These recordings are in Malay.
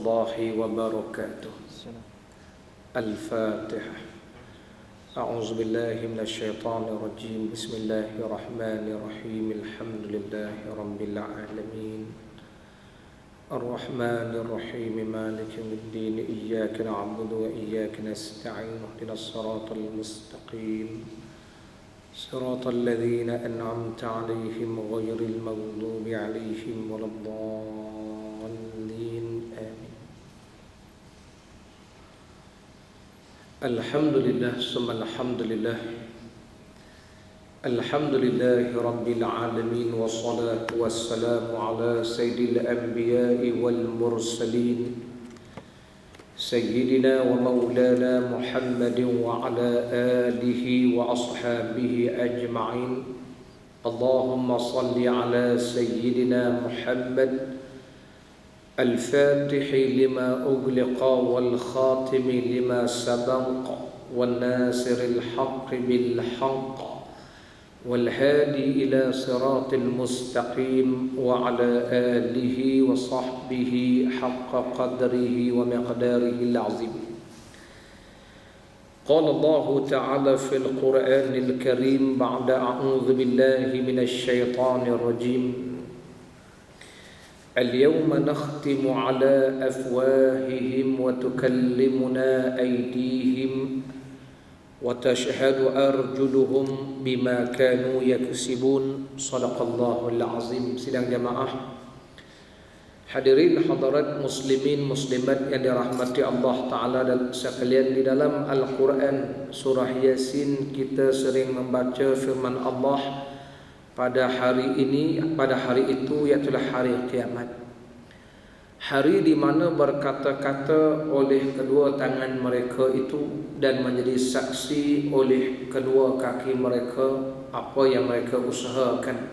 الله وبركاته. الفاتحة. أعوذ بالله من الشيطان الرجيم. بسم الله الرحمن الرحيم. الحمد لله رب العالمين الرحمن الرحيم مالك يوم الدين. إياك نعبد وإياك نستعين. اهدنا الصراط المستقيم صراط الذين أنعمت عليهم غير المغضوب عليهم ولا الضالين. آمين. الحمد لله ثم الحمد لله. الحمد لله رب العالمين والصلاة والسلام على سيد الأنبياء والمرسلين سيدنا ومولانا محمد وعلى آله وأصحابه أجمعين. اللهم صل على سيدنا محمد الفاتح لما أغلق والخاتم لما سبق والناصر الحق بالحق والهادي إلى صراط المستقيم وعلى آله وصحبه حق قدره ومقداره العظيم. قال الله تعالى في القرآن الكريم بعد أعوذ بالله من الشيطان الرجيم: اليوم نختم على أفواههم وتكلمنا أيديهم وتشهد أرجلهم بما كانوا يكسبون. صدق الله العظيم. Sidang jamaah, hadirin hadirat muslimin muslimat yang dirahmati Allah Ta'ala dan sekalian, di dalam Al-Quran surah Yasin kita sering membaca firman Allah pada hari ini, pada hari itu, iaitu hari kiamat. Hari di mana berkata-kata oleh kedua tangan mereka itu dan menjadi saksi oleh kedua kaki mereka apa yang mereka usahakan.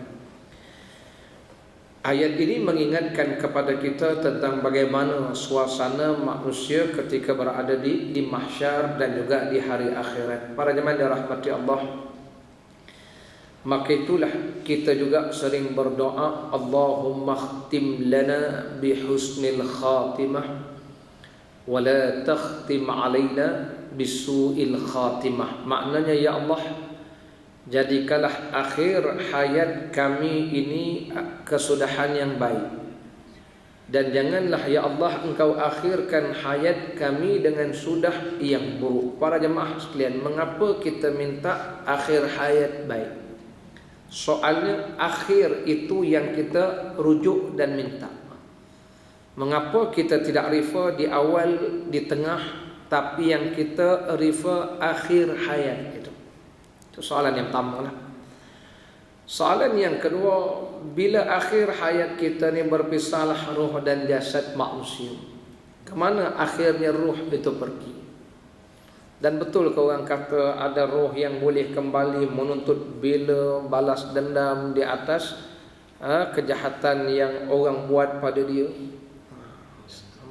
Ayat ini mengingatkan kepada kita tentang bagaimana suasana manusia ketika berada di mahsyar dan juga di hari akhirat. Para jemaah dirahmati Allah, maka itulah kita juga sering berdoa, Allahumma khtim lana bihusnil khatimah wa la takhtim alaina bisu'il khatimah. Maknanya, ya Allah, jadikanlah akhir hayat kami ini kesudahan yang baik, dan janganlah ya Allah Engkau akhirkan hayat kami dengan sudah yang buruk. Para jemaah sekalian, mengapa kita minta akhir hayat baik? Soalnya akhir itu yang kita rujuk dan minta. Mengapa kita tidak refer di awal, di tengah, tapi yang kita refer akhir hayat itu? Itu soalan yang pertama lah. Soalan yang kedua, bila akhir hayat kita ni berpisahlah ruh dan jasad manusia, kemana akhirnya ruh itu pergi? Dan betul ke orang kata ada roh yang boleh kembali menuntut bela, balas dendam di atas kejahatan yang orang buat pada dia.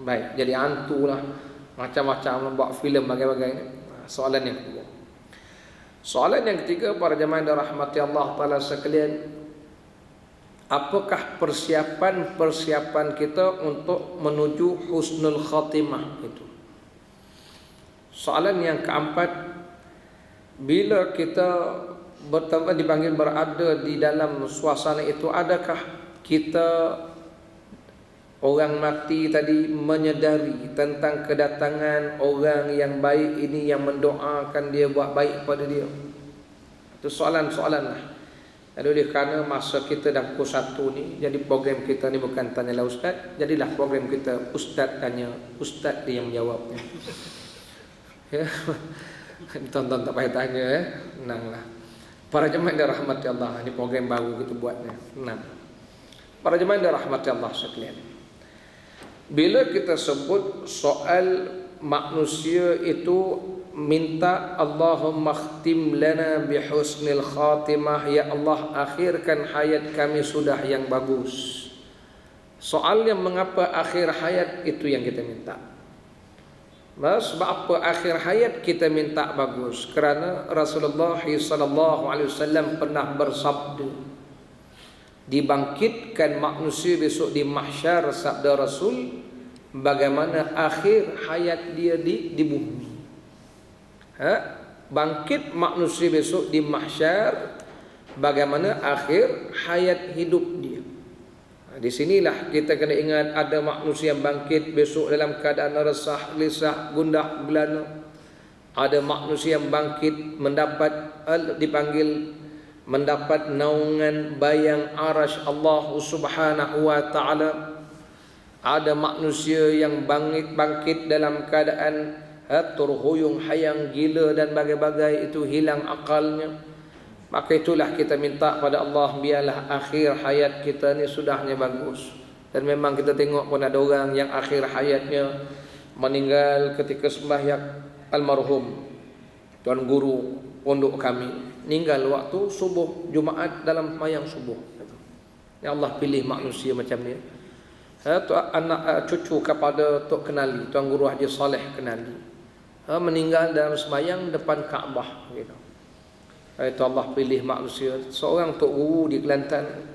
Baik, jadi hantu lah, macam-macam, buat filem bagai-bagai. Soalan yang kedua. Soalan yang ketiga, para jemaah yang dirahmati Allah Ta'ala sekalian, apakah persiapan kita untuk menuju husnul khatimah itu? Soalan yang keempat, bila kita dipanggil berada di dalam suasana itu, adakah kita orang mati tadi menyedari tentang kedatangan orang yang baik ini yang mendoakan dia buat baik pada dia? Itu soalan-soalan lah. Jadi oleh kerana masa kita dah pukul 1 ni, jadi program kita ni bukan tanyalah ustaz, jadilah program kita ustaz tanya, ustaz dia yang menjawabnya. Ya, tonton tak payah tanya, tenanglah. Para jemaah yang dirahmati Allah, ini program baru kita buatnya. Tenang. Para jemaah yang dirahmati Allah sekalian, bila kita sebut soal manusia itu minta Allahumma khtim lana bihusnil khatimah, ya Allah akhirkan hayat kami sudah yang bagus. Soalnya mengapa akhir hayat itu yang kita minta? Sebab apa akhir hayat kita minta bagus? Kerana Rasulullah SAW pernah bersabda, dibangkitkan manusia besok di mahsyar, sabda Rasul, bagaimana akhir hayat dia di bumi. Bangkit manusia besok di mahsyar, bagaimana akhir hayat hidup dia. Di sinilah kita kena ingat ada manusia yang bangkit besok dalam keadaan resah, lisah, gundah gulana. Ada manusia yang bangkit mendapat naungan bayang arasy Allah Subhanahu wa taala. Ada manusia yang bangkit dalam keadaan terhuyung, hayang, gila dan bagai-bagai, itu hilang akalnya. Maka itulah kita minta pada Allah, biarlah akhir hayat kita ni sudahnya bagus. Dan memang kita tengok pun ada orang yang akhir hayatnya meninggal ketika sembahyang. Almarhum tuan guru pondok kami meninggal waktu subuh Jumaat dalam sembahyang subuh. Ya Allah pilih manusia macam ni. Anak cucu kepada Tok Kenali, Tuan Guru Haji Saleh Kenali, meninggal dalam sembahyang depan Kaabah gitu. Itu Allah pilih manusia. Seorang Tok Guru di Kelantan,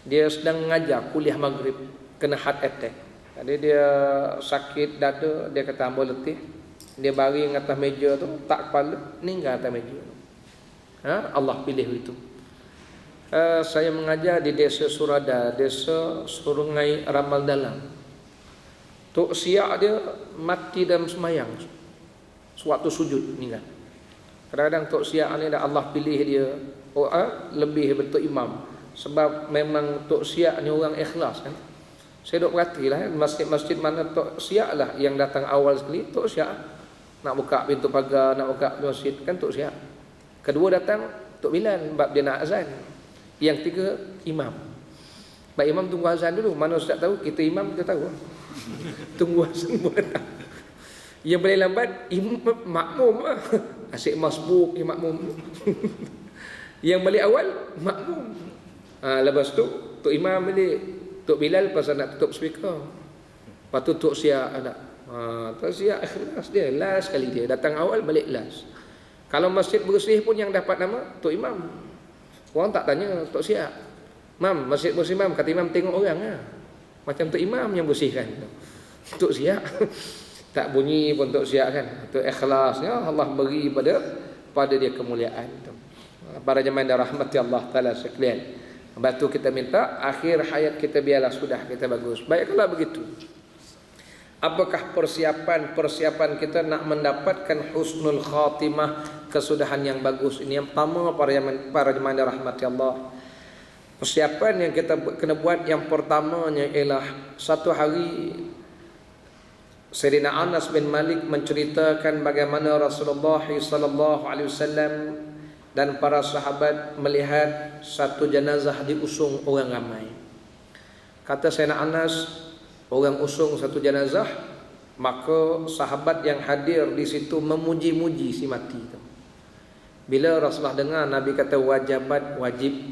dia sedang mengajar kuliah maghrib, kena heart attack. Jadi dia sakit dada, dia kata ambil letih. Dia baring atas meja tu, tak kepala, meninggal atas meja tu. Allah pilih itu. Saya mengajar di desa Surada, desa Sungai Ramal Dalam. Tok Siak dia mati dalam semayang, sewaktu sujud meninggal. Kadang-kadang Tok Siak ni dah Allah pilih dia lebih betul imam. Sebab memang Tok Siak ni orang ikhlas kan. Saya duk perhatilah masjid-masjid mana Tok Siak lah yang datang awal sekali, Tok Siak. Nak buka pintu pagar, nak buka masjid kan Tok Siak. Kedua datang Tok Bilal sebab dia nak azan. Yang tiga imam. Baik imam tunggu azan dulu. Mana ustaz tahu, kita imam kita tahu. Tunggu azan pun datang. Yang paling lambat imam makmum. Asyik masbuk makmum. Yang balik awal makmum. Lepas tu Tok Imam balik, Tok Bilal pasal nak tutup speaker. Lepas tu Tok Siak ada. Tok Siak ikhlas dia, last kali dia datang awal balik last. Kalau masjid bersih pun yang dapat nama Tok Imam. Orang tak tanya Tok Siak, "Mam, masjid bersih Mam?" Kata Imam, "Tengok orang lah. Macam Tok Imam yang bersihkan." Tok Siak tak bunyi pun Tok Siak kan. Itu ikhlasnya Allah beri pada dia kemuliaan. Para jemaah yang dirahmati Allah Taala sekalian. Lepas tu kita minta akhir hayat kita biarlah sudah kita bagus. Baik kalau begitu. Apakah persiapan kita nak mendapatkan husnul khatimah, kesudahan yang bagus? Ini yang pertama para jemaah dirahmati Allah. Persiapan yang kita kena buat yang pertamanya ialah satu hari Sayyidina Anas bin Malik menceritakan bagaimana Rasulullah sallallahu alaihi wasallam dan para sahabat melihat satu jenazah diusung orang ramai. Kata Sayyidina Anas, orang usung satu jenazah, maka sahabat yang hadir di situ memuji-muji si mati itu. Bila Rasulullah dengar Nabi kata wajib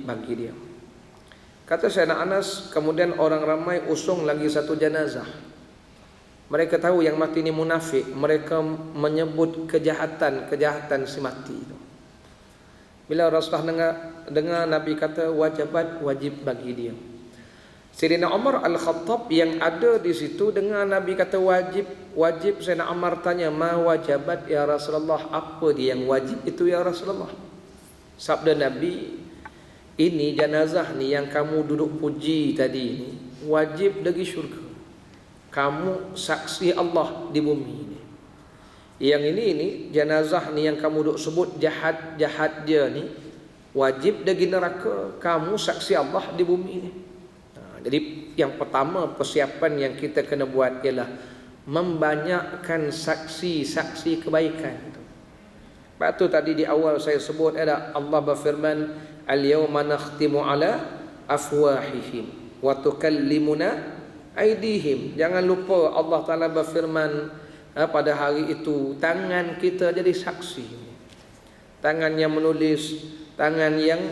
bagi dia. Kata Sayyidina Anas, kemudian orang ramai usung lagi satu jenazah. Mereka tahu yang mati ini munafik, mereka menyebut kejahatan si mati itu. Bila Rasulullah dengar Nabi kata wajib bagi dia. Sayyidina Umar Al-Khattab yang ada di situ dengar Nabi kata wajib, Sayyidina Umar tanya, "Ma wajabat ya Rasulullah?" Apa dia yang wajib itu ya Rasulullah? Sabda Nabi, "Ini jenazah ni yang kamu duduk puji tadi ni, wajib bagi syurga. Kamu saksi Allah di bumi ini. Yang ini jenazah ni yang kamu duk sebut jahat dia ni, wajib bagi neraka. Kamu saksi Allah di bumi ini." Jadi yang pertama persiapan yang kita kena buat ialah membanyakkan saksi kebaikan. Sebab tu tadi di awal saya sebut ada Allah berfirman, "Al-yawma nakhtimu ala afwahihim wa tukallimuna aydihim." Jangan lupa Allah Taala berfirman pada hari itu tangan kita jadi saksi. Tangan yang menulis, tangan yang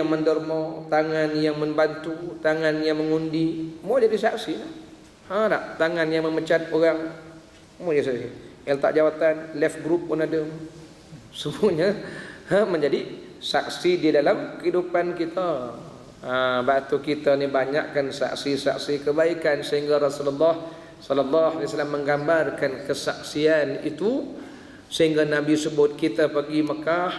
menderma, tangan yang membantu, tangan yang mengundi, mau jadi saksi. Tak? Tangan yang memecat orang, mau jadi saksi. Yang tak jawatan, left group pun ada. Semuanya menjadi saksi di dalam kehidupan kita. Batu kita ni banyakkan saksi-saksi kebaikan sehingga Rasulullah sallallahu alaihi wasallam menggambarkan kesaksian itu, sehingga Nabi sebut kita pergi Mekah,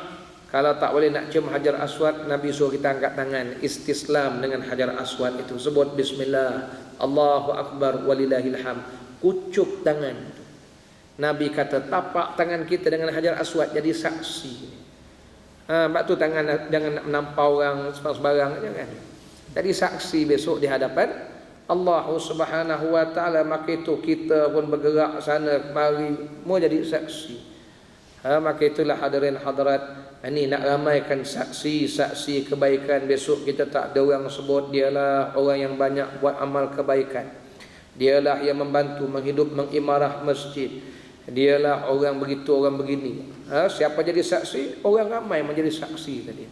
kalau tak boleh nak cium Hajar Aswad, Nabi suruh kita angkat tangan istislam dengan Hajar Aswad itu, sebut bismillah, Allahu akbar walillahil hamd, kucuk tangan. Nabi kata tapak tangan kita dengan Hajar Aswad jadi saksi. Sebab tu tangan jangan nak menampau orang sembarang, jangan. Jadi saksi besok di hadapan Allah Subhanahu wa taala. Maka itu kita pun bergerak sana kemari mau jadi saksi. Maka itulah hadirin hadirat, ini nak ramaikan saksi-saksi kebaikan. Besok kita tak ada orang sebut dialah orang yang banyak buat amal kebaikan, dialah yang membantu menghidup mengimarah masjid, dialah orang begitu orang begini. Siapa jadi saksi? Orang ramai menjadi saksi tadi.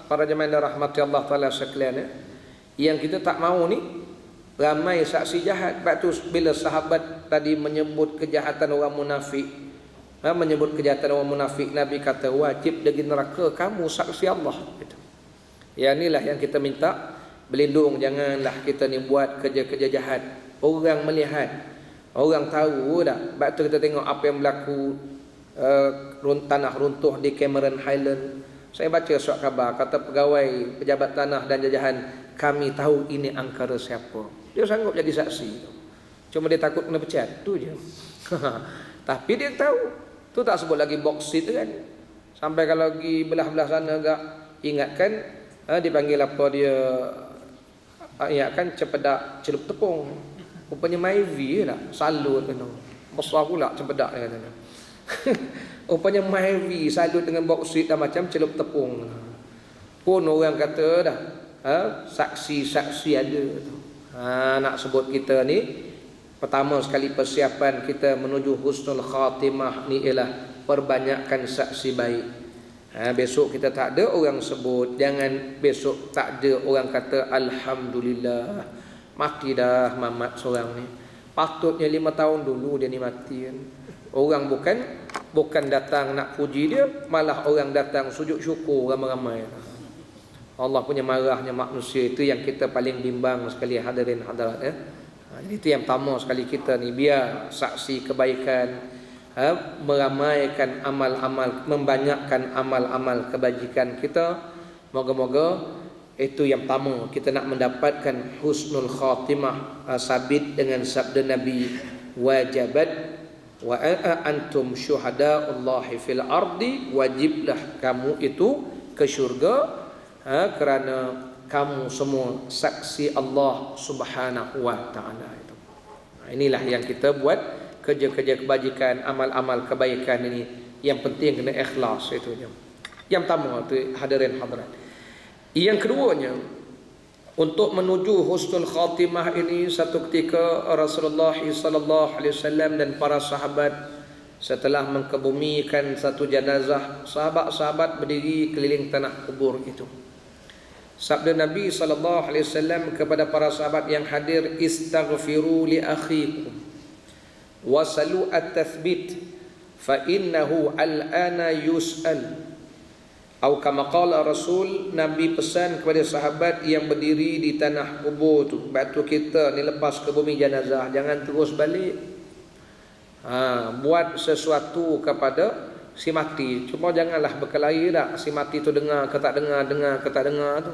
Para jemaah yang dirahmati Allah Taala sekalian, yang kita tak mau ni ramai saksi jahat. Sebab tu bila sahabat tadi menyebut kejahatan orang munafik, menyebut kejahatan orang munafik, Nabi kata wajib dari neraka kamu saksi Allah gitu. Ya, inilah yang kita minta berlindung, janganlah kita ni buat kerja-kerja jahat. Orang melihat, orang tahu dah. Sebab tu kita tengok apa yang berlaku tanah runtuh di Cameron Highland. Saya baca surat khabar, kata pegawai pejabat tanah dan jajahan, kami tahu ini angkara siapa. Dia sanggup jadi saksi. Cuma dia takut kena pecat, tu je. Tapi dia tahu. Tu tak sebut lagi boksit kan. Sampai kalau pergi belah-belah sana agak ingatkan, dipanggil apa dia, ingatkan cepedak celup tepung. Rupanya Myvi lah, salut kena. Besar pula cepedak dia katanya. Rupanya Myvi salut dengan boksit dan macam celup tepung. Pun orang kata dah, saksi-saksi ada. Nak sebut kita ni, pertama sekali persiapan kita menuju husnul khatimah ni ialah perbanyakkan saksi baik. Besok kita tak ada orang sebut, jangan besok tak ada orang kata alhamdulillah mati dah Mamat seorang ni. Patutnya 5 tahun dulu dia ni mati kan. Orang bukan datang nak puji dia, malah orang datang sujud syukur ramai-ramai. Allah punya marahnya manusia, itu yang kita paling bimbang sekali hadirin hadirat ya. Jadi itu yang pertama sekali kita ni, biar saksi kebaikan, meramaikan amal-amal, membanyakkan amal-amal kebajikan kita. Moga-moga itu yang pertama, kita nak mendapatkan husnul khatimah, sabit dengan sabda Nabi, wajabat wa antum syuhada'ullahi fil ardi, wajiblah kamu itu ke syurga, kerana kamu semua saksi Allah Subhanahu wa taala itu. Inilah yang kita buat, kerja-kerja kebajikan, amal-amal kebaikan ini yang penting kena ikhlas itu je. Yang pertama tu hadirin hadirat. Yang keduanya, untuk menuju husnul khatimah ini, satu ketika Rasulullah sallallahu alaihi wasallam dan para sahabat setelah mengkebumikan satu jenazah, sahabat-sahabat berdiri keliling tanah kubur itu. Sabda Nabi sallallahu alaihi wasallam kepada para sahabat yang hadir, istaghfiru li akhikum wasalu at-tathbit fa innahu al-ana yus'al. Atau kama qala Rasul, Nabi pesan kepada sahabat yang berdiri di tanah kubur tu, batu kita ni lepas ke bumi jenazah, jangan terus balik. Buat sesuatu kepada si mati. Cuma janganlah berkelahi dah. Si mati tu dengar ke tak dengar, dengar ke tak dengar tu.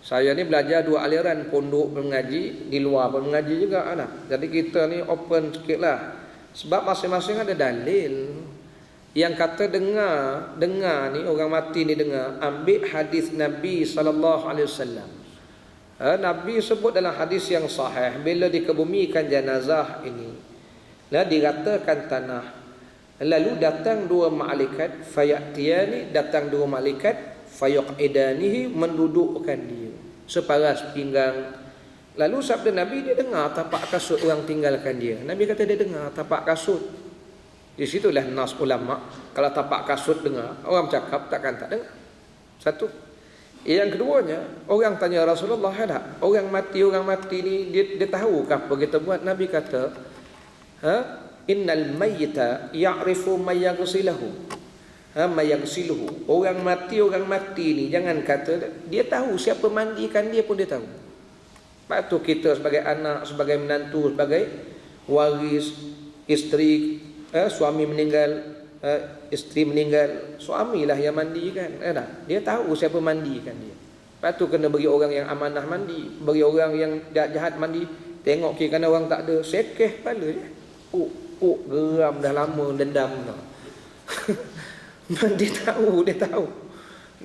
Saya ni belajar 2 aliran, pondok pun mengaji, di luar pun mengaji juga lah. Jadi kita ni open sikit lah. Sebab masing-masing ada dalil. Yang kata dengar ni, orang mati ni dengar, ambil hadis Nabi SAW. Nabi sebut dalam hadis yang sahih, bila dikebumikan jenazah ini, diratakan tanah, lalu datang 2 malaikat, fayatiyani, datang 2 malaikat, fayuqidanihi, mendudukkan dia separas pinggang. Lalu sabda Nabi, dia dengar tapak kasut orang tinggalkan dia. Nabi kata dia dengar tapak kasut. Di situlah nas ulama, kalau tapak kasut dengar, orang bercakap takkan tak dengar. Satu. Yang keduanya, orang tanya Rasulullah, ada orang mati ni dia tahu ke apa kita buat? Nabi kata, innal mayyita ya'rifu may yaghsiluhu. Orang mati ni jangan kata dia tahu siapa mandikan dia pun dia tahu. Lepas tu kita sebagai anak, sebagai menantu, sebagai waris, isteri, suami meninggal, isteri meninggal, suamilah yang mandikan. Dia tahu siapa mandikan dia. Lepas tu kena bagi orang yang amanah mandi, bagi orang yang jahat mandi. Tengok kira kan orang tak ada, sekeh kepala je. Geram dah lama dendam dah.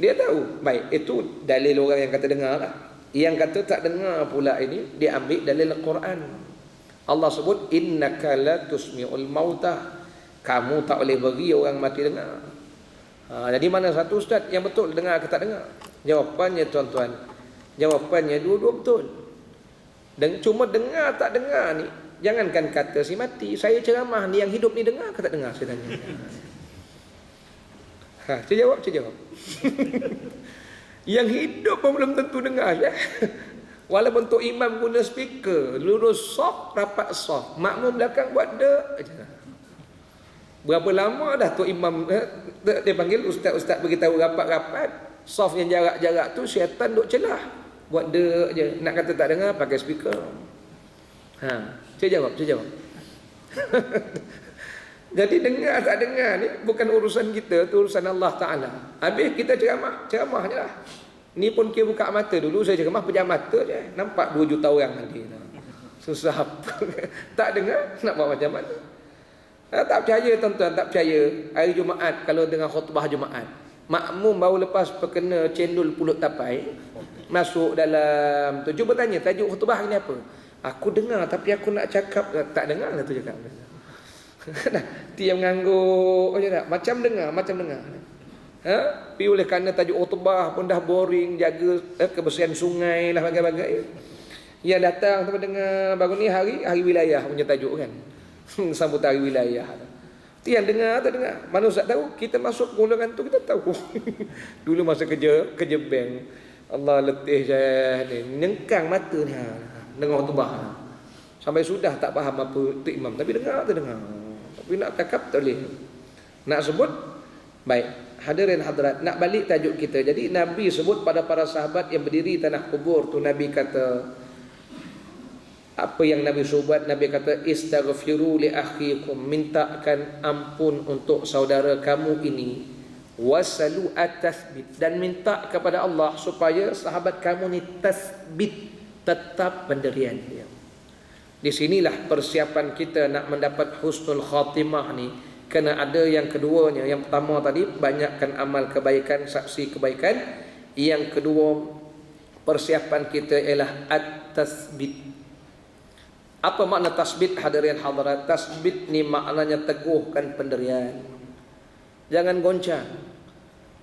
Dia tahu. Baik, itu dalil orang yang kata dengar lah. Yang kata tak dengar pula ini, dia ambil dalil Al-Quran. Allah sebut, innaka la tusmi'ul mautah. Kamu tak boleh beri orang mati dengar. Jadi mana satu ustaz yang betul, dengar ke tak dengar? Jawapannya tuan-tuan, jawapannya dua-dua betul. Dan cuma dengar tak dengar ni, jangankan kata si mati, saya ceramah ni yang hidup ni dengar ke tak dengar, saya tanya. Saya jawab. Yang hidup pun belum tentu dengar ya. Walaupun Tok Imam guna speaker, lurus soft, rapat soft, makmum belakang buat dek je. Berapa lama dah Tok Imam dia panggil ustaz-ustaz beritahu rapat-rapat, soft yang jarak-jarak tu syaitan duk celah. Buat dek je. Nak kata tak dengar pakai speaker. Saya jawab. Jadi dengar tak dengar ni bukan urusan kita, tu urusan Allah Ta'ala. Habis kita ceramah je lah. Ni pun kira buka mata dulu, saya ceramah pejam mata je. Nampak 2 juta orang nanti. Susah apa. Tak dengar, nak buat macam mana? Tak percaya tuan-tuan, tak percaya. Hari Jumaat, kalau dengar khutbah Jumaat, makmum baru lepas perkena cendol pulut tapai, masuk dalam tu. Cuba tanya, tajuk khutbah ni apa? Aku dengar, tapi aku nak cakap, tak dengar lah tu cakap. Tiap mengangguk je tak? Macam dengar. Tapi oleh kerana tajuk khutbah pun dah boring, jaga kebersihan sungai lah, bagai-bagai. Yang datang tu dengar baru ni hari wilayah punya tajuk kan. Sambutan hari wilayah. Yang dengar tak dengar? Mana ustaz tahu? Kita masuk golongan tu kita tahu. Dulu masa kerja bank, Allah letih je ni, nengkang mata ni dengar khutbah. Sampai sudah tak faham apa tu imam, tapi dengar. Tapi nak cakap tak boleh. Nak sebut, baik. Hadirin hadirat, nak balik tajuk kita. Jadi Nabi sebut pada para sahabat yang berdiri tanah kubur tu, Nabi kata, apa yang Nabi sebut? Nabi kata, istaghfiru li akhikum, mintakan ampun untuk saudara kamu ini. Wasalu at-tathbit, dan minta kepada Allah supaya sahabat kamu ni tathbit, tetap pendirian dia. Di sinilah persiapan kita nak mendapat husnul khatimah ni. Kena ada yang keduanya. Yang pertama tadi, banyakkan amal kebaikan, saksi kebaikan. Yang kedua, persiapan kita ialah at-tasbit. Apa makna tasbit, hadirin hadirat? Tasbit ni maknanya teguhkan pendirian. Jangan goncang.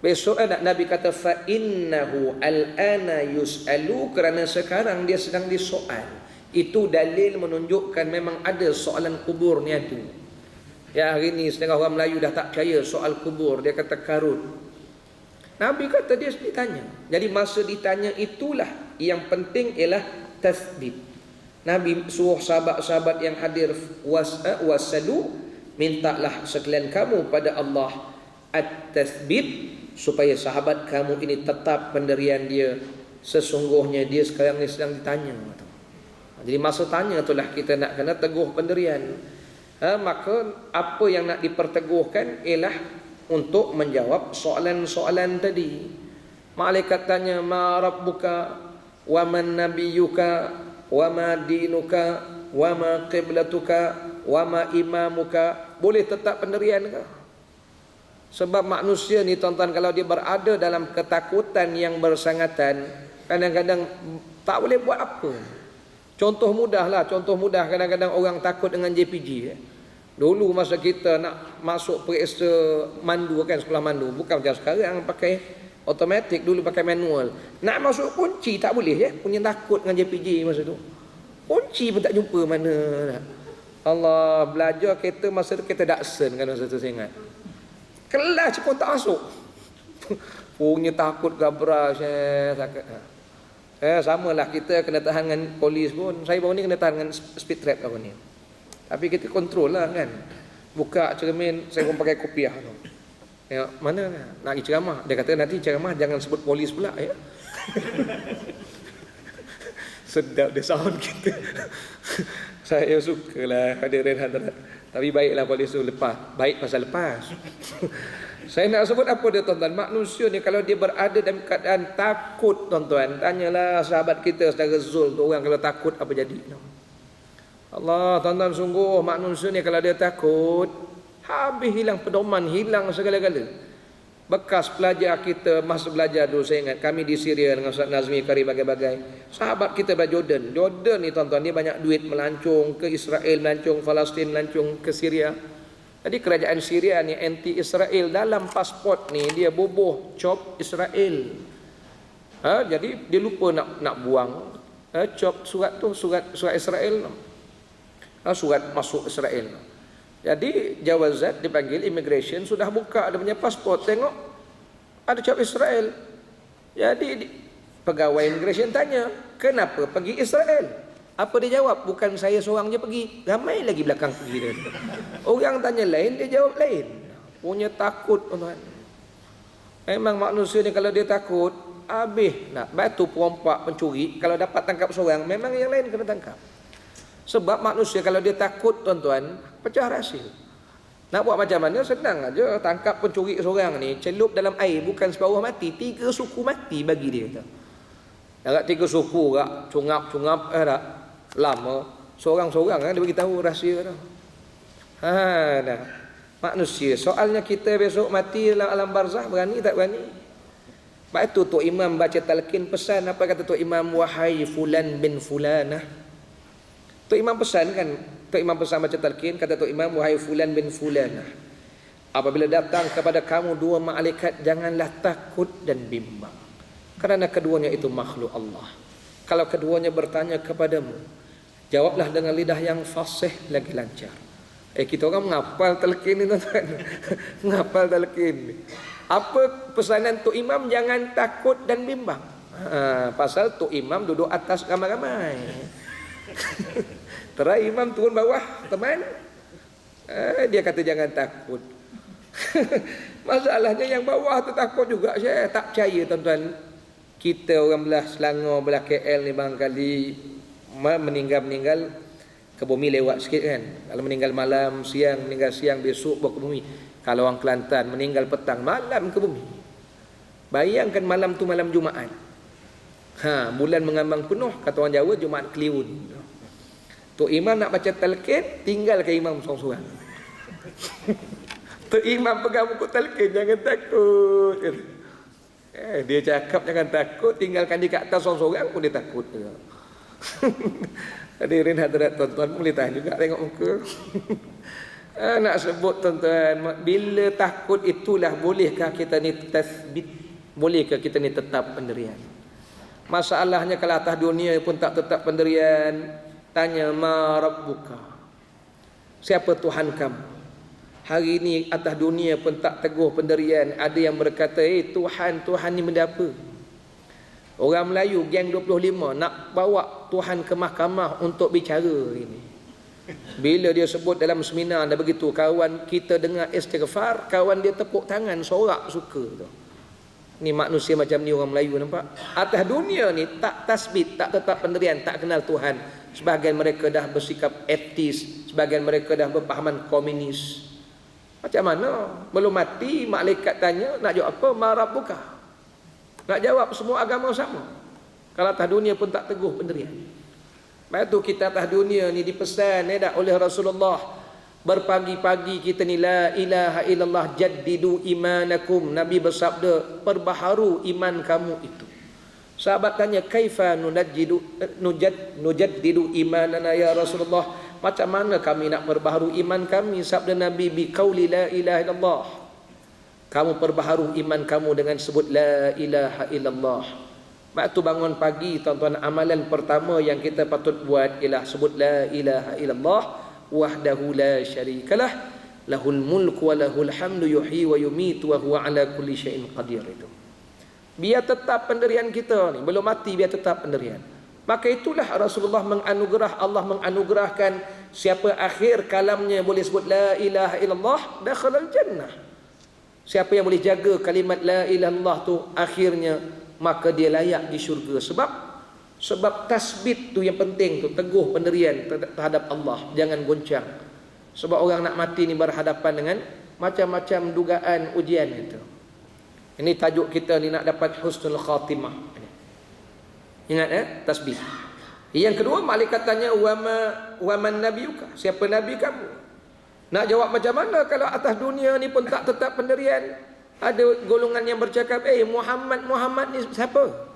Besok Nabi kata, fa innahu al-ana yus'alu, kerana sekarang dia sedang disoal. Itu dalil menunjukkan memang ada soalan kubur ni ada. Ya, hari ni setengah orang Melayu dah tak percaya soal kubur. Dia kata karut. Nabi kata dia ditanya. Jadi masa ditanya itulah yang penting ialah tasbit. Nabi suruh sahabat-sahabat yang hadir wasadu, mintalah sekalian kamu pada Allah at-tasbit, supaya sahabat kamu ini tetap pendirian dia. Sesungguhnya dia sekarang ni sedang ditanya. Jadi masa tanya itulah kita nak kena teguh pendirian. Maka apa yang nak diperteguhkan ialah untuk menjawab soalan-soalan tadi. Malaikat tanya, ma rabbuka wa man nabiyyuka wa ma dinuka wa ma qiblatuka wa ma imamuka. Boleh tetap pendirian ke? Sebab manusia ni tuan-tuan, kalau dia berada dalam ketakutan yang bersangatan, kadang-kadang tak boleh buat apa. Contoh mudah kadang-kadang orang takut dengan JPG. Dulu masa kita nak masuk periksa mandu kan, sekolah mandu, bukan macam sekarang pakai automatik, dulu pakai manual. Nak masuk kunci tak boleh ya, punya takut dengan JPG masa tu. Kunci pun tak jumpa mana. Allah, belajar kereta masa tu kereta Datsun kan masa tu saya ingat. Kelas pun tak masuk. Punya takut gabra saya takut. Samalah kita kena tahan dengan polis pun. Saya baru ni kena tahan dengan speed trap baru ni. Tapi kita kontrol lah kan. Buka cermin, saya pun pakai kopiah tu. Ya, mana nak pergi ceramah? Dia kata nanti ceramah jangan sebut polis pula ya. Sedap dia sound kita. Saya sukalah hadirin hadirat. Tapi baiklah polis tu lepas. Baik pasal lepas. Saya nak sebut apa dia tuan-tuan. Manusia ni kalau dia berada dalam keadaan takut tuan-tuan. Tanyalah sahabat kita saudara Zul tu, orang kalau takut apa jadi. Allah tuan-tuan, sungguh manusia ni kalau dia takut, habis hilang pedoman, hilang segala-gala. Bekas pelajar kita masa belajar dulu, saya ingat kami di Syria dengan Ustaz Nazmi Kari bagai-bagai. Sahabat kita dari Jordan. Jordan ni tuan-tuan, dia banyak duit melancung ke Israel, melancung Palestin, melancung ke Syria. Jadi kerajaan Syria ni anti Israel, dalam pasport ni dia bubuh cop Israel. Jadi dia lupa nak buang cop surat tu, surat Israel. Surat masuk Israel. Jadi jawazat dipanggil immigration, sudah buka dia punya pasport, tengok ada cap Israel. Jadi pegawai immigration tanya, kenapa pergi Israel? Apa dia jawab? Bukan saya seorang je pergi, ramai lagi belakang pergi dia. Orang tanya lain, dia jawab lain. Punya takut tuan-tuan. Memang manusia ni kalau dia takut, habis nak batu perompak pencuri, kalau dapat tangkap seorang, memang yang lain kena tangkap. Sebab manusia kalau dia takut tuan-tuan, pecah rahsia. Nak buat macam mana? Senang aja. Tangkap pencuri seorang ni, celup dalam air, bukan separuh mati, 3 suku mati bagi dia. Agak 3 suku kak, cungap-cungap tak? Lama. Seorang-seorang dia beritahu rahsia dah. Dah. Manusia, soalnya kita besok mati dalam alam barzah, berani tak berani? Sebab itu Tok Imam baca talqin pesan, apa kata Tok Imam? Wahai fulan bin fulanah. Tok Imam pesan kan, Tok Imam pesan baca talqin, kata Tok Imam, wahai fulan bin fulanah, apabila datang kepada kamu 2 malaikat, janganlah takut dan bimbang, kerana keduanya itu makhluk Allah. Kalau keduanya bertanya kepadamu, jawablah dengan lidah yang fasih lagi lancar. Kita orang menghafal talqin ni tuan-tuan. Menghafal talqin ni. Apa pesanan Tok Imam? Jangan takut dan bimbang. Pasal Tok Imam duduk atas ramai-ramai. Terai imam turun bawah, teman. Dia kata jangan takut. Masalahnya yang bawah tu takut juga. Saya tak percaya tuan-tuan. Kita orang belah Selangor, belah KL ni barangkali meninggal ke bumi lewat sikit kan. Kalau meninggal malam, siang, meninggal siang, besok bawa ke bumi. Kalau orang Kelantan meninggal petang, malam ke bumi. Bayangkan malam tu malam Jumaat. Bulan mengambang penuh, kata orang Jawa, Jumaat Kliwon. Tok Imam nak baca talqin, tinggalkan imam seorang-seorang. Tok Imam pegang buku talqin, jangan takut. Dia cakap jangan takut, tinggalkan dia kat atas seorang-seorang pun dia takut. Hadirin hadirat tuan-tuan, boleh tahan juga tengok muka. Nak sebut tuan-tuan, bila takut itulah bolehkah kita ni tasbit? Bolehkah kita ni tetap pendirian? Masalahnya kalau atas dunia pun tak tetap pendirian, tanya ma rabbuka, siapa Tuhan kamu? Hari ini atas dunia pun tak teguh pendirian. Ada yang berkata, Tuhan ni benda apa? Orang Melayu geng 25 nak bawa Tuhan ke mahkamah untuk bicara ini. Bila dia sebut dalam seminar dah begitu, kawan kita dengar istighfar, kawan dia tepuk tangan, sorak suka tu. Ni manusia macam ni orang Melayu, nampak? Atas dunia ni tak tasbih, tak tetap pendirian, tak kenal Tuhan. Sebahagian mereka dah bersikap etis, sebahagian mereka dah berpahaman komunis. Macam mana? Belum mati, malaikat tanya, nak jawab apa? Ma rabbuka. Nak jawab semua agama sama. Kalau atas dunia pun tak teguh pendirian. Lepas tu kita atas dunia ni dipesan oleh Rasulullah. Berpagi-pagi kita ni la ilaha illallah jaddidu imanakum. Nabi bersabda, perbaharu iman kamu itu. Sahabat tanya, kaifa nujaddidu imanana ya Rasulullah? Macam mana kami nak perbaharu iman kami? Sabda Nabi, biqauli la ilaha illallah. Kamu perbaharu iman kamu dengan sebut la ilaha illallah. Waktu bangun pagi tuan-tuan, amalan pertama yang kita patut buat ialah sebut la ilaha illallah wahdahu la syarikalah lahul mulku wa lahul hamdu yuhyi wa yumitu wa huwa ala kulli syai'in qadir. Itu biar tetap pendirian kita ni, belum mati biar tetap pendirian. Maka itulah Rasulullah Allah menganugerahkan siapa akhir kalamnya boleh sebut la ilaha illallah dakhalal jannah. Siapa yang boleh jaga kalimat la ilaha illallah tu akhirnya, maka dia layak di syurga. Sebab Sebab tasbit tu yang penting tu, teguh pendirian terhadap Allah, jangan goncang. Sebab orang nak mati ni berhadapan dengan macam-macam dugaan ujian itu. Ini tajuk kita ni, nak dapat husnul khatimah. Ingat tasbih. Yang kedua, malaikat tanya wa man nabiyuka, siapa nabi kamu? Nak jawab macam mana kalau atas dunia ni pun tak tetap pendirian? Ada golongan yang bercakap, Muhammad ni siapa?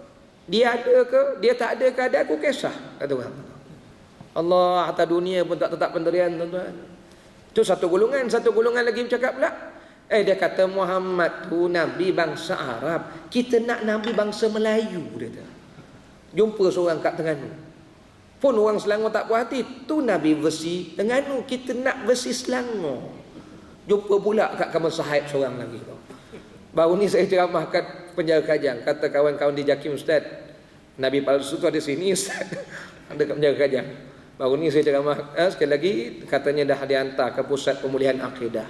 Dia ada ke? Dia tak ada ke? Ada, aku kisah, kata orang. Allah, atas dunia pun tak tetap pendirian, tuan-tuan. Itu satu golongan. Satu golongan lagi bercakap pula, dia kata Muhammad tu nabi bangsa Arab, kita nak nabi bangsa Melayu, dia kata. Jumpa seorang kat Terengganu, pun orang Selangor tak puas hati, tu nabi versi Terengganu, kita nak versi Selangor. Jumpa pula kat Kamal Sahib seorang lagi tu. Baru ni saya ceramah kat penjaga Kajang, kata kawan-kawan di Jakim, Ustaz, nabi palsu tu ada sini, Ustaz. Ada kat penjaga Kajang. Baru ni saya ceramah, sekali lagi katanya dah dihantar ke pusat pemulihan akidah.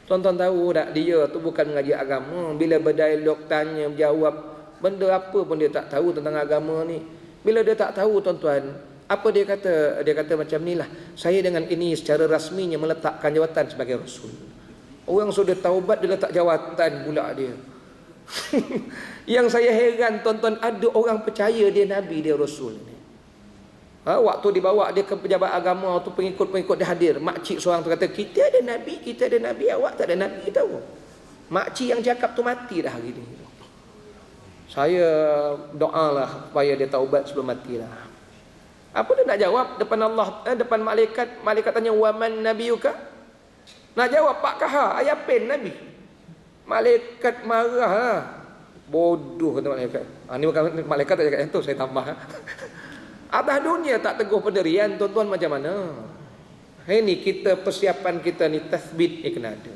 Tuan-tuan tahu tak, dia tu bukan mengaji agama. Bila berdialog, tanya, jawab, benda apa pun dia tak tahu tentang agama ni. Bila dia tak tahu, tuan-tuan, apa dia kata? Dia kata macam ni lah, saya dengan ini secara rasminya meletakkan jawatan sebagai Rasul. Orang sudah taubat, dia letak jawatan pula dia. Yang saya heran, tuan-tuan, ada orang percaya dia Nabi, dia Rasul ni. Waktu dibawa dia ke pejabat agama tu, pengikut-pengikut dia hadir, makcik seorang tu kata, kita ada Nabi, awak tak ada Nabi, tahu. Makcik yang cakap tu mati dah hari ni. Saya doalah supaya dia taubat sebelum mati lah. Apa dia nak jawab depan Allah, depan malaikat? Malaikat tanya, wa man nabiyuka? Nak jawab Pak Kahar, ayah pen Nabi. Malaikat marah. Bodoh, kata malaikat. Ini bukan malaikat tak cakap yang tu, saya tambah. Atas dunia tak teguh pendirian, tuan-tuan, macam mana? Ini kita, persiapan kita ni, tathbit ni kena ada.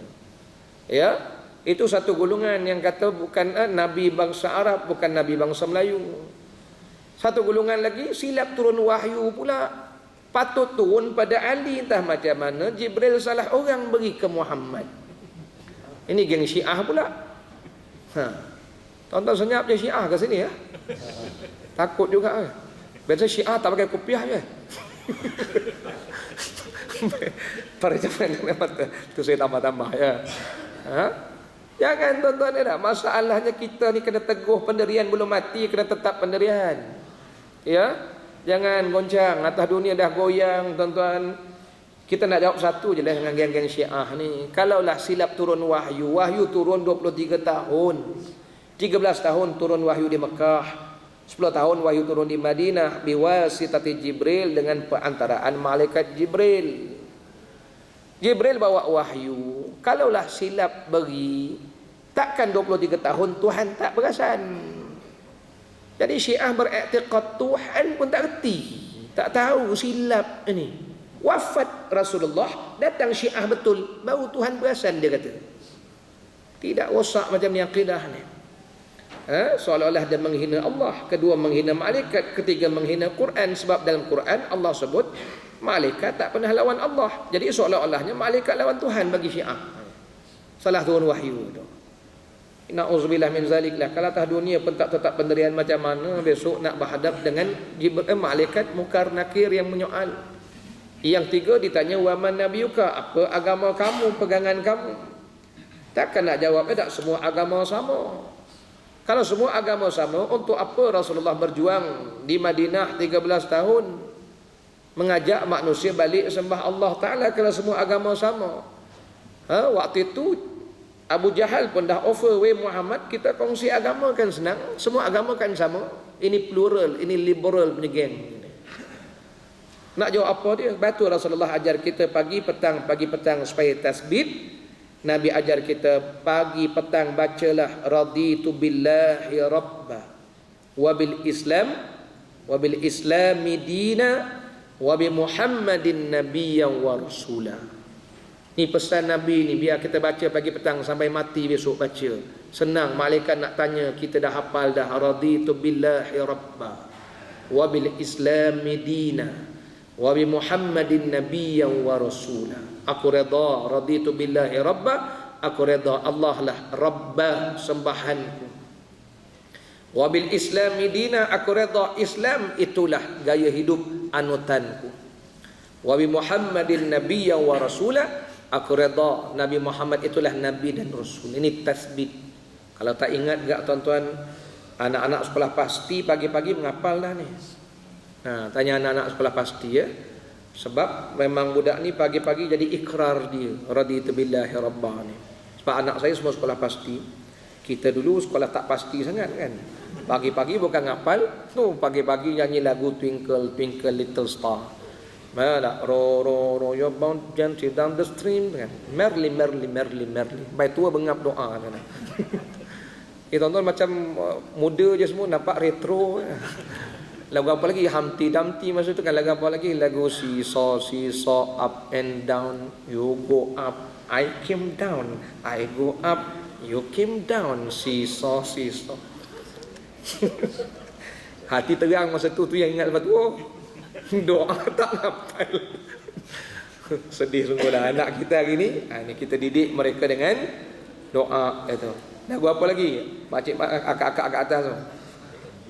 Ya, itu satu golongan yang kata bukan Nabi bangsa Arab, bukan Nabi bangsa Melayu. Satu golongan lagi, silap turun wahyu pula. Patut turun pada Ali, entah macam mana Jibril salah orang beri ke Muhammad. Ini geng Syiah pula. Tuan-tuan senyap je Syiah ke sini ya. Takut juga. Biasa Syiah tak pakai kopiah je. Para jemaah mata tu saya tambah-tambah ya. Jangan, tuan-tuan, ya, masalahnya kita ni kena teguh pendirian, belum mati kena tetap pendirian. Ya. Jangan goncang, atas dunia dah goyang, tuan-tuan. Kita nak jawab satu je lah dengan geng-geng Syiah ni. Kalaulah silap turun wahyu turun 23 tahun. 13 tahun turun wahyu di Mekah, 10 tahun wahyu turun di Madinah biwasitati Jibril, dengan perantaraan malaikat Jibril. Jibril bawa wahyu. Kalaulah silap beri, takkan 23 tahun Tuhan tak perasan. Jadi Syiah beriktikad Tuhan pun tak reti, tak tahu, silap ini. Wafat Rasulullah, datang Syiah betul, baru Tuhan perasan, dia kata. Tidak rosak macam ni akidah ni. Seolah-olah dia menghina Allah, kedua menghina malaikat, ketiga menghina Quran. Sebab dalam Quran Allah sebut malaikat tak pernah lawan Allah. Jadi seolah-olahnya malaikat lawan Tuhan bagi Syiah. Salah turun wahyu tu. Na'udzubillah min zalik lah. Kalau atas dunia pun tak tetap pendirian, macam mana besok nak berhadap dengan malaikat mungkar nakir yang menyoal. Yang tiga ditanya, wa man nabiyuka, apa agama kamu, pegangan kamu? Takkan nak jawab, tak semua agama sama. Kalau semua agama sama, untuk apa Rasulullah berjuang di Madinah 13 tahun mengajak manusia balik sembah Allah Ta'ala kalau semua agama sama? Waktu itu Abu Jahal pun dah offer, weh Muhammad, kita kongsi agama kan senang, semua agama kan sama. Ini plural, ini liberal punya geng. Nak jawab apa dia? Betul Rasulullah ajar kita pagi petang supaya tasbih. Nabi ajar kita pagi petang bacalah raditu billahi rabba wa bil islami dina wa bi Muhammadin nabiyyan wa rasulah. Ni pesan Nabi ni, biar kita baca pagi petang sampai mati besok baca. Senang, malaikat nak tanya, kita dah hafal dah. Raditu billahi rabba wa bil islami dina wa bi Muhammadin nabiyyan wa rasulah. Aku redha, raditu billahi rabba, aku redha Allah lah rabba sembahanku. Wa bil islami dina, aku redha Islam itulah gaya hidup anutanku. Wa bi Muhammadin nabiyyan wa rasula, aku redha Nabi Muhammad itulah nabi dan rasul. Ini tasbit. Kalau tak ingat gak tuan-tuan, anak-anak sekolah pasti pagi-pagi menghafal dah ni. Tanya anak-anak sekolah pasti ya. Sebab memang budak ni pagi-pagi jadi ikrar dia, raditu billahi rabban ni. Sebab anak saya semua sekolah pasti. Kita dulu sekolah tak pasti sangat kan. Pagi-pagi bukan ngapal, tu pagi-pagi nyanyi lagu Twinkle Twinkle Little Star. Mana ro you're bound gently down the stream kan. Merli merli merli merli. Baik tua bengap doa kan. Tuan-tuan macam muda je semua, nampak retro. Lagu apa lagi? Humpty Dumpty masa tu kan. Lagu apa lagi? Lagu seesaw, up and down. You go up, I came down. I go up, you came down. Seesaw. Hati terang masa tu yang ingat lepas tu. Doa tak hafal. Sedih sungguhlah anak kita hari ni. Ni kita didik mereka dengan doa itu. Lagu apa lagi? Pakcik akak-akak kat atas tu.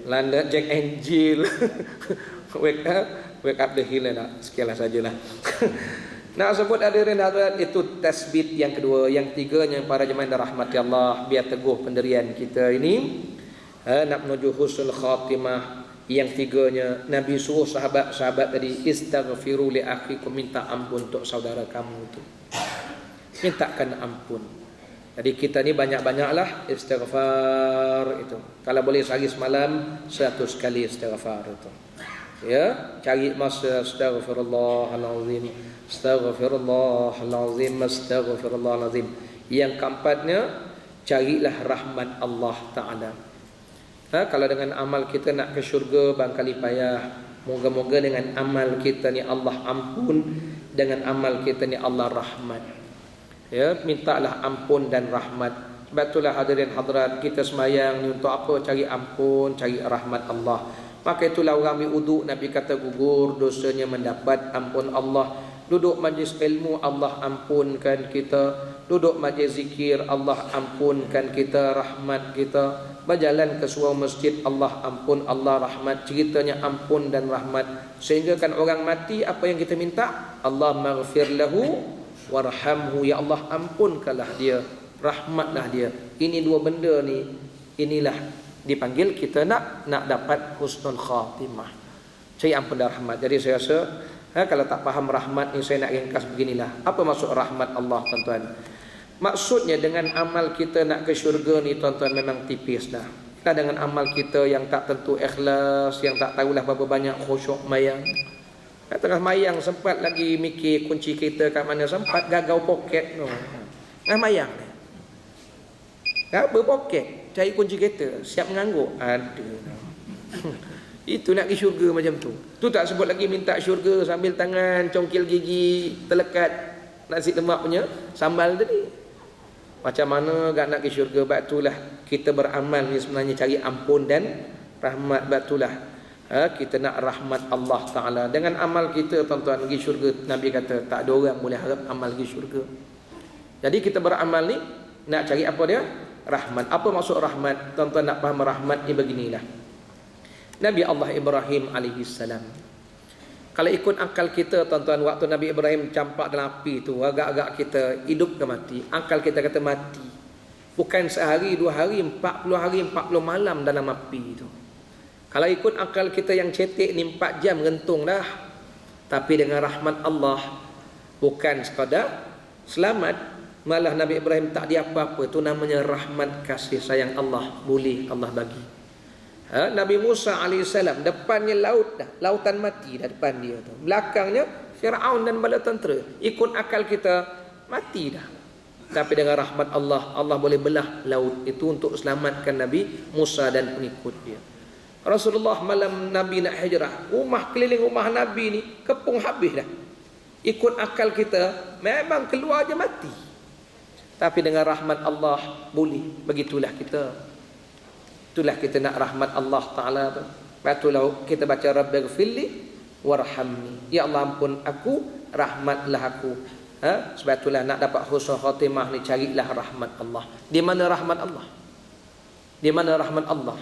London Jack and Jill. Wake up the hill lah. Sekianlah sajalah. Nak sebut hadirin hadirat, itu tasbih yang kedua. Yang tiganya para jemaah rahmati Allah, biar teguh pendirian kita ini. Nak menuju husnul khatimah. Yang tiganya, Nabi suruh sahabat-sahabat tadi, istaghfiru li akhikum, minta ampun untuk saudara kamu itu. Mintakan ampun. Jadi kita ni banyak-banyaklah istighfar itu. Kalau boleh sehari semalam 100 kali istighfar itu. Ya, cari masa astaghfirullahalazim, astaghfirullahalazim, astaghfirullahalazim. Yang keempatnya, carilah rahmat Allah Taala. Kalau dengan amal kita nak ke syurga barangkali payah. Moga-moga dengan amal kita ni Allah ampun, dengan amal kita ni Allah rahmat. Ya, mintalah ampun dan rahmat. Sebab itulah hadirin hadirat, kita semayang ni untuk apa? Cari ampun, cari rahmat Allah. Maka itulah orang berwuduk, Nabi kata gugur dosanya mendapat ampun Allah. Duduk majlis ilmu, Allah ampunkan kita. Duduk majlis zikir, Allah ampunkan kita, rahmat kita. Berjalan ke sebuah masjid, Allah ampun, Allah rahmat. Ceritanya ampun dan rahmat. Sehingga kan orang mati, apa yang kita minta? Allah maghfir lahu warhamhu, ya Allah ampunkanlah dia, rahmatlah dia. Ini dua benda ni, inilah dipanggil kita nak dapat husnul khatimah. Cari ampun dan rahmat. Jadi saya rasa kalau tak faham rahmat ni, saya nak ringkas beginilah. Apa maksud rahmat Allah tuan-tuan? Maksudnya dengan amal kita nak ke syurga ni tuan-tuan memang tipis dah. Kita dengan amal kita yang tak tentu ikhlas, yang tak tahulah berapa banyak khusyuk mayang. Kat tengah mayang sempat lagi mikir kunci kereta kat mana, sempat gagau poket tu. Mayang ni. Apa poket? Cari kunci kereta, siap mengangguk. Ada. Itu nak pergi syurga macam tu. Tu tak sebut lagi minta syurga sambil tangan congkil gigi terlekat nasi lemak punya sambal tadi. Macam mana gak nak pergi syurga? Sebab itulah kita beramal ni sebenarnya cari ampun dan rahmat. Sebab itulah kita nak rahmat Allah Ta'ala. Dengan amal kita tuan-tuan pergi syurga, Nabi kata tak ada orang boleh harap amal pergi syurga. Jadi kita beramal ni nak cari apa dia? Rahmat. Apa maksud rahmat? Tuan-tuan nak faham rahmat ni beginilah. Nabi Allah Ibrahim alaihissalam, kalau ikut akal kita tuan-tuan, waktu Nabi Ibrahim campak dalam api tu, agak-agak kita hidup ke mati? Akal kita kata mati. Bukan sehari, 2 hari, 40 hari, 40 malam dalam api tu. Kalau ikut akal kita yang cetek ni 4 jam gantung dah. Tapi dengan rahmat Allah, bukan sekadar selamat, malah Nabi Ibrahim tak dia apa-apa. Itu namanya rahmat kasih sayang Allah, boleh Allah bagi. Nabi Musa AS, depannya laut dah, lautan mati dah depan dia tu. Belakangnya Fir'aun dan bala tentera. Ikut akal kita mati dah. Tapi dengan rahmat Allah, Allah boleh belah laut itu untuk selamatkan Nabi Musa dan pengikut dia. Rasulullah malam Nabi nak hijrah, rumah keliling rumah Nabi ni kepung habis dah. Ikut akal kita memang keluar je mati. Tapi dengan rahmat Allah boleh. Begitulah kita. Itulah kita nak rahmat Allah Ta'ala tu. Itulah kita baca Rabbighfirli warhamni, ya Allah ampun aku, rahmatlah aku. Sebab itulah nak dapat husnul khatimah ni, carilah rahmat Allah. Di mana rahmat Allah? Di mana rahmat Allah?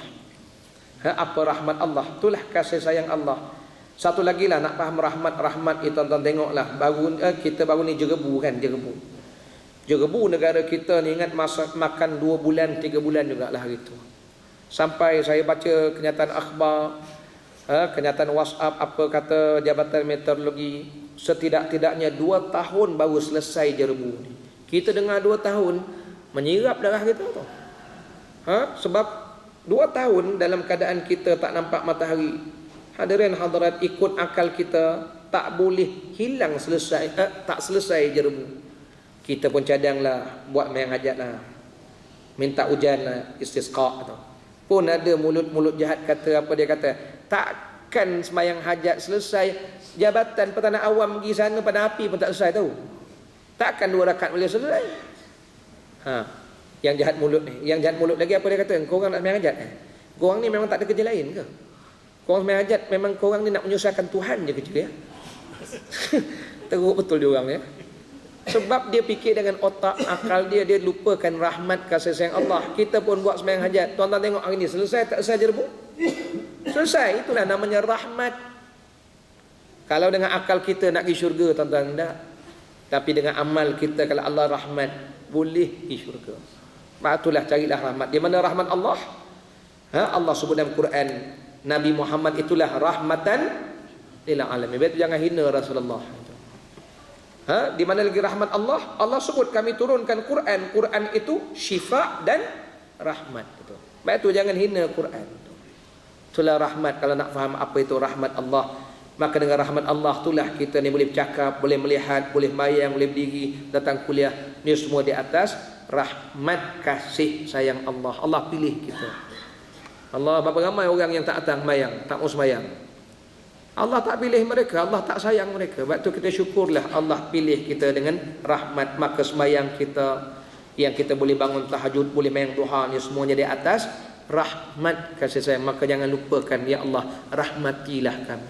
Apa rahmat Allah? Itulah kasih sayang Allah. Satu lagi lah nak faham rahmat itu tuan-tuan tengoklah. Kita baru ni jerebu kan, jerebu negara kita ni ingat makan 2 bulan 3 bulan jugalah hari tu. Sampai saya baca kenyataan akhbar, kenyataan WhatsApp, apa kata Jabatan Meteorologi, setidak-tidaknya 2 tahun baru selesai jerebu ni. Kita dengar 2 tahun menyirap darah kita tu. Sebab 2 tahun dalam keadaan kita tak nampak matahari. Hadirin hadirat, ikut akal kita tak boleh hilang tak selesai jerebu. Kita pun cadanglah buat mayang hajat lah, minta hujan lah, istisqa tu. Pun ada mulut-mulut jahat kata apa, dia kata takkan semayang hajat selesai, Jabatan Pertanian Awam pergi sana pada api pun tak selesai tahu. Takkan 2 rakaat boleh selesai. Yang jahat mulut ni, yang jahat mulut lagi apa dia kata, korang nak semayang hajat korang ni memang tak ada kerja lain ke? Korang semayang hajat memang korang ni nak menyusahkan Tuhan je kerja ya. Teruk betul dia orang ya. Sebab dia fikir dengan otak akal dia lupakan rahmat kasih sayang Allah. Kita pun buat semayang hajat, tuan-tuan tengok hari ni selesai tak selesai jerebu? Selesai. Itulah namanya rahmat. Kalau dengan akal kita nak pergi syurga, tuan-tuan tak. Tapi dengan amal kita, kalau Allah rahmat, boleh pergi syurga. Itulah carilah rahmat. Di mana rahmat Allah? Allah sebut dalam Quran, Nabi Muhammad itulah rahmatan lil alamin. Betul, jangan hina Rasulullah. Di mana lagi rahmat Allah? Allah sebut kami turunkan Quran. Quran itu syifa dan rahmat. Betul, jangan hina Quran. Itulah rahmat. Kalau nak faham apa itu rahmat Allah, maka dengan rahmat Allah itulah kita ni boleh bercakap, boleh melihat, boleh mayang, boleh berdiri, datang kuliah. Ni semua di atas rahmat kasih sayang Allah. Allah pilih kita. Allah, berapa ramai orang yang tak datang mayang, tak mau semayang. Allah tak pilih mereka, Allah tak sayang mereka. Sebab tu kita syukurlah Allah pilih kita dengan rahmat. Maka semayang kita, yang kita boleh bangun tahajud, boleh mayang duha, ni semuanya di atas rahmat kasih sayang. Maka jangan lupakan, ya Allah rahmatilah kami.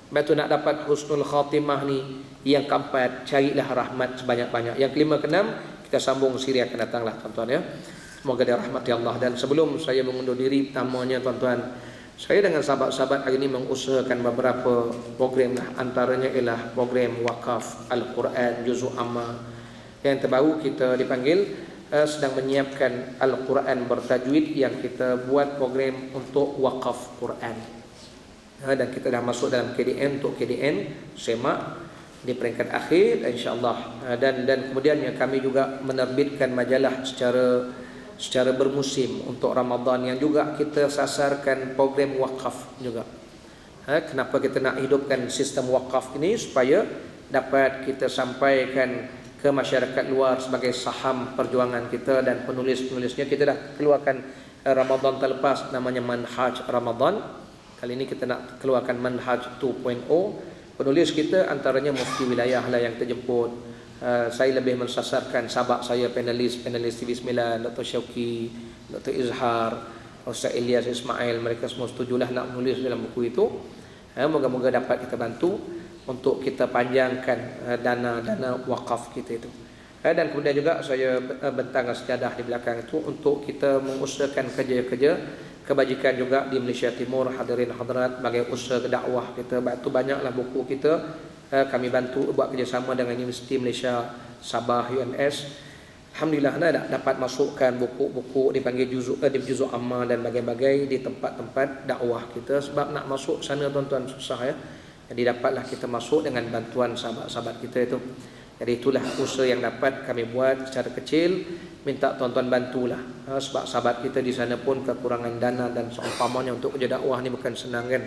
Sebab tu nak dapat husnul khatimah ni, yang keempat, carilah rahmat sebanyak-banyak. Yang kelima, keenam, kita sambung siri akan datanglah tuan-tuan ya. Semoga dirahmati Allah. Dan sebelum saya mengundur diri, pertamanya tuan-tuan, saya dengan sahabat-sahabat hari ini mengusahakan beberapa program lah. Antaranya ialah program wakaf Al-Quran Juzuk Amma. Yang terbaru kita dipanggil sedang menyiapkan Al-Quran bertajwid, yang kita buat program untuk wakaf Quran. Dan kita dah masuk dalam KDN, untuk KDN semak di peringkat akhir insya-Allah. Dan kemudian kami juga menerbitkan majalah secara bermusim untuk Ramadan, yang juga kita sasarkan program wakaf juga. Kenapa kita nak hidupkan sistem wakaf ini? Supaya dapat kita sampaikan ke masyarakat luar sebagai saham perjuangan kita. Dan penulis-penulisnya kita dah keluarkan Ramadan terlepas, namanya Manhaj Ramadan. Kali ini kita nak keluarkan Manhaj 2.0. Penulis kita antaranya mufti wilayah lah yang terjemput. Saya lebih mensasarkan sahabat saya panelis TV9, Dr. Syauqi, Dr. Izhar, Ustaz Ilyas Ismail. Mereka semua setujulah nak menulis dalam buku itu. Moga-moga dapat kita bantu untuk kita panjangkan dana wakaf kita itu. Dan kemudian juga saya bentang sejadah di belakang itu untuk kita mengusahakan kerja-kerja kebajikan juga di Malaysia Timur. Hadirin hadirat, sebagai usaha dakwah kita, itu banyaklah buku kita kami bantu buat kerjasama dengan Universiti Malaysia Sabah UMS. Alhamdulillah dapat masukkan buku-buku dipanggil juzuk amma dan bagai-bagai di tempat-tempat dakwah kita. Sebab nak masuk sana tuan-tuan susah ya. Jadi dapatlah kita masuk dengan bantuan sahabat-sahabat kita itu. Jadi itulah usaha yang dapat kami buat secara kecil. Minta tuan-tuan bantulah. Sebab sahabat kita di sana pun kekurangan dana dan seumpamanya untuk kerja dakwah ni bukan senang kan.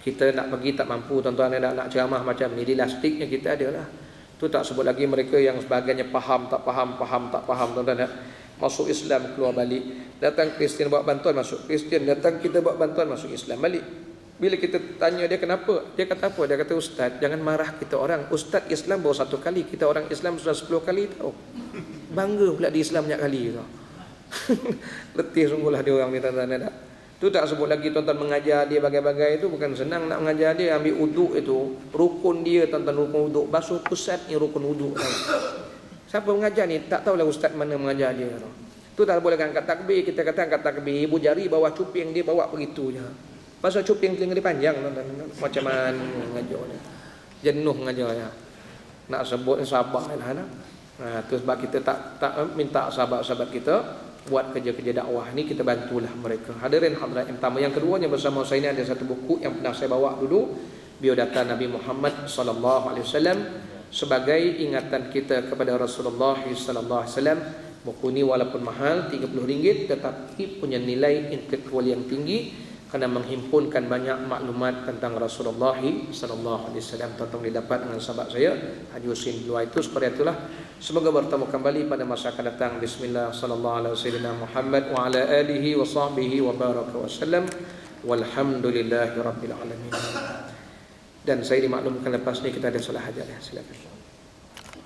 Kita nak pergi tak mampu tuan-tuan, nak ceramah macam ni, di lastiknya kita ada lah. Tu tak sebut lagi mereka yang sebagainya faham tak faham tuan-tuan. Masuk Islam keluar balik. Datang Kristian buat bantuan, masuk Kristian. Datang kita buat bantuan, masuk Islam balik. Bila kita tanya dia kenapa, dia kata apa? Dia kata, Ustaz, jangan marah kita orang. Ustaz Islam baru 1 kali, kita orang Islam sudah 10 kali tahu. Bangga pula di Islam banyak kali tau. Letih sungguhlah dia orang ni tuan-tuan. Tu tak sebut lagi tuan-tuan mengajar dia bagai-bagai itu bukan senang nak mengajar dia. Ambil uduk itu, rukun dia tuan-tuan, rukun uduk. Basuh pusat ni rukun uduk. Siapa mengajar ni? Tak tahulah ustaz mana mengajar dia. Tu tak boleh angkat takbir. Kita kata angkat takbir, ibu jari bawah cuping dia bawa begitu je. Pasal cuping telinga dia panjang, macam mana ngajar ni. Jenuh ngajar ya. Nak sebut sabar lah. Tu sebab kita tak minta sahabat-sahabat kita buat kerja-kerja dakwah ni, kita bantulah mereka. Hadirin hadirat yang pertama. Yang keduanya, bersama saya ni ada satu buku yang pernah saya bawa dulu, biodata Nabi Muhammad sallallahu alaihi wasallam, sebagai ingatan kita kepada Rasulullah sallallahu alaihi wasallam. Buku ni walaupun mahal RM30, tetapi punya nilai intelektual yang tinggi kerana menghimpunkan banyak maklumat tentang Rasulullah sallallahu alaihi wasallam. Tolong didapat dengan sahabat saya Haji Husin Luai itu. Seperti itulah. Semoga bertemu kembali pada masa akan datang. Bismillah, sallallahu alaihi wasallam Muhammad wa ala alihi wa sahbihi wa baraka wasallam. Walhamdulillahi rabbil alamin. Dan saya dimaklumkan lepas ni kita ada solat hajat. Silakan.